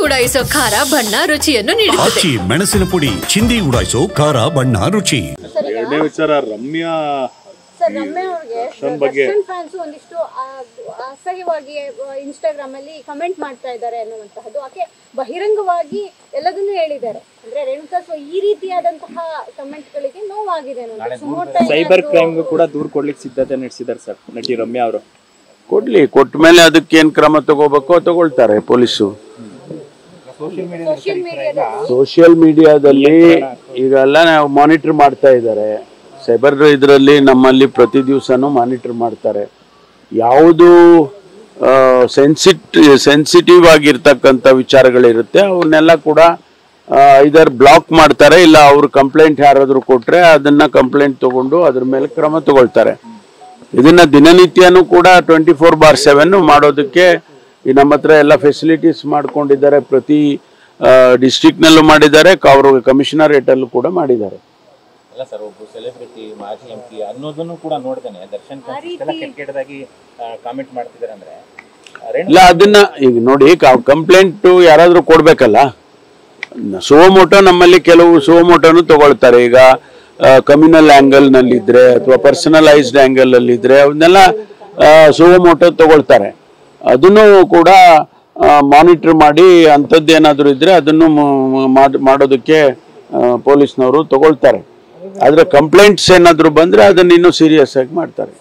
ಉಡಾಯಿಸೋ ಖಾರ ಬಣ್ಣ ರುಚಿಯನ್ನು ನೀಡುತ್ತದೆ. ಮೆಣಸಿನ ಪುಡಿ ಚಿಂದಿ ಉಡಾಯಿಸೋ ಖಾರ ಬಣ್ಣ ರುಚಿ. ಎರಡನೇ ವಿಚಾರ ರಮ್ಯಾ ಅವ್ರಿಗೆ ಫ್ಯಾನ್ಸ್ ಒಂದಿಷ್ಟು ಅಸಹ್ಯವಾಗಿ ಇನ್ಸ್ಟಾಗ್ರಾಮ್ ಅಲ್ಲಿ ಕಮೆಂಟ್ ಮಾಡ್ತಾ ಇದ್ದಾರೆ ಅನ್ನುವಂತಹದ್ದು. ಆಕೆ ಬಹಿರಂಗವಾಗಿ ಎಲ್ಲದನ್ನೂ ಹೇಳಿದ್ದಾರೆ. ಅಂದ್ರೆ ರೇಣುಕಾ ಈ ರೀತಿಯಾದಂತಹ ಕಮೆಂಟ್ ಗಳಿಗೆ ನೋವಾಗಿದೆ. ಸೈಬರ್ ಕ್ರೈಮ್ ಕೂಡ ದೂರ ಕೊಡ್ಲಿಕ್ಕೆ ಸಿದ್ಧತೆ ನಡೆಸಿದ್ದಾರೆ ಸರ್ ನಟಿ ರಮ್ಯಾ ಅವರು. ಕೊಟ್ಟ ಮೇಲೆ ಅದಕ್ಕೆ ಏನ್ ಕ್ರಮ ತಗೋಬೇಕೋ ತಗೊಳ್ತಾರೆ ಪೊಲೀಸು. ಸೋಷಿಯಲ್ ಮೀಡಿಯಾದಲ್ಲಿ ಈಗೆಲ್ಲ ನಾವು ಮಾನಿಟರ್ ಮಾಡ್ತಾ ಇದ್ದಾರೆ. ಸೈಬರ್ ಇದರಲ್ಲಿ ನಮ್ಮಲ್ಲಿ ಪ್ರತಿ ದಿವಸನೂ ಮಾನಿಟರ್ ಮಾಡ್ತಾರೆ. ಯಾವುದು ಸೆನ್ಸಿಟಿವ್ ಆಗಿರ್ತಕ್ಕಂಥ ವಿಚಾರಗಳಿರುತ್ತೆ ಅವನ್ನೆಲ್ಲ ಕೂಡ ಇದರ್ ಬ್ಲಾಕ್ ಮಾಡ್ತಾರೆ. ಇಲ್ಲ ಅವ್ರು ಕಂಪ್ಲೇಂಟ್ ಯಾರಾದ್ರೂ ಕೊಟ್ರೆ ಅದನ್ನ ಕಂಪ್ಲೇಂಟ್ ತಗೊಂಡು ಅದ್ರ ಮೇಲೆ ಕ್ರಮ ತಗೊಳ್ತಾರೆ. ಇದನ್ನ ದಿನನಿತ್ಯನೂ ಕೂಡ 24/7 ಮಾಡೋದಕ್ಕೆ ನಮ್ಮ ಹತ್ರ ಎಲ್ಲ ಫೆಸಿಲಿಟೀಸ್ ಮಾಡ್ಕೊಂಡಿದ್ದಾರೆ. ಪ್ರತಿ ಡಿಸ್ಟ್ರಿಕ್ಟ್ನಲ್ಲೂ ಮಾಡಿದ್ದಾರೆ, ಅವರು ಕಮಿಷನರೇಟ್ ಅಲ್ಲೂ ಕೂಡ ಮಾಡಿದ್ದಾರೆ. ಅಲ್ಲ ಸರ್, ಒಬ್ಬ ಸೆಲೆಬ್ರಿಟಿ ಮಾಜಿ MP ಅನ್ನೋದನ್ನು ಕೂಡ ನೋಡ್ತಾನೆ ದರ್ಶನ್ ಕೆಟ್ಟದಾಗಿ ಕಾಮೆಂಟ್ ಮಾಡ್ತಿದ್ದಾರೆ ಅಂದ್ರೆ ಇಲ್ಲ. ಅದನ್ನ ಈಗ ನೋಡಿ, ಕಂಪ್ಲೇಂಟ್ ಯಾರಾದ್ರೂ ಕೊಡ್ಬೇಕಲ್ಲ. ಸುವಮೋಟೋ ನಮ್ಮಲ್ಲಿ ಕೆಲವು ಸುವಮೋಟೋನು ತಗೊಳ್ತಾರೆ. ಈಗ ಕಮ್ಯುನಲ್ ಆಂಗಲ್ ನಲ್ಲಿದ್ರೆ ಅಥವಾ ಪರ್ಸನಲೈಸ್ಡ್ ಆಂಗಲ್ ಅಲ್ಲಿ ಇದ್ರೆ ಅವನ್ನೆಲ್ಲ ಸುವಮೋಟೋ ತಗೊಳ್ತಾರೆ. ಅದನ್ನು ಕೂಡ ಮಾನಿಟರ್ ಮಾಡಿ ಅಂಥದ್ದೇನಾದ್ರೂ ಇದ್ರೆ ಅದನ್ನು ಮಾಡೋದಕ್ಕೆ ಪೊಲೀಸ್ನವರು ತಗೊಳ್ತಾರೆ. ಆದ್ರೆ ಕಂಪ್ಲೇಂಟ್ಸ್ ಏನಾದ್ರು ಬಂದ್ರೆ ಅದನ್ನ ಇನ್ನೂ ಸೀರಿಯಸ್ ಆಗಿ ಮಾಡ್ತಾರೆ.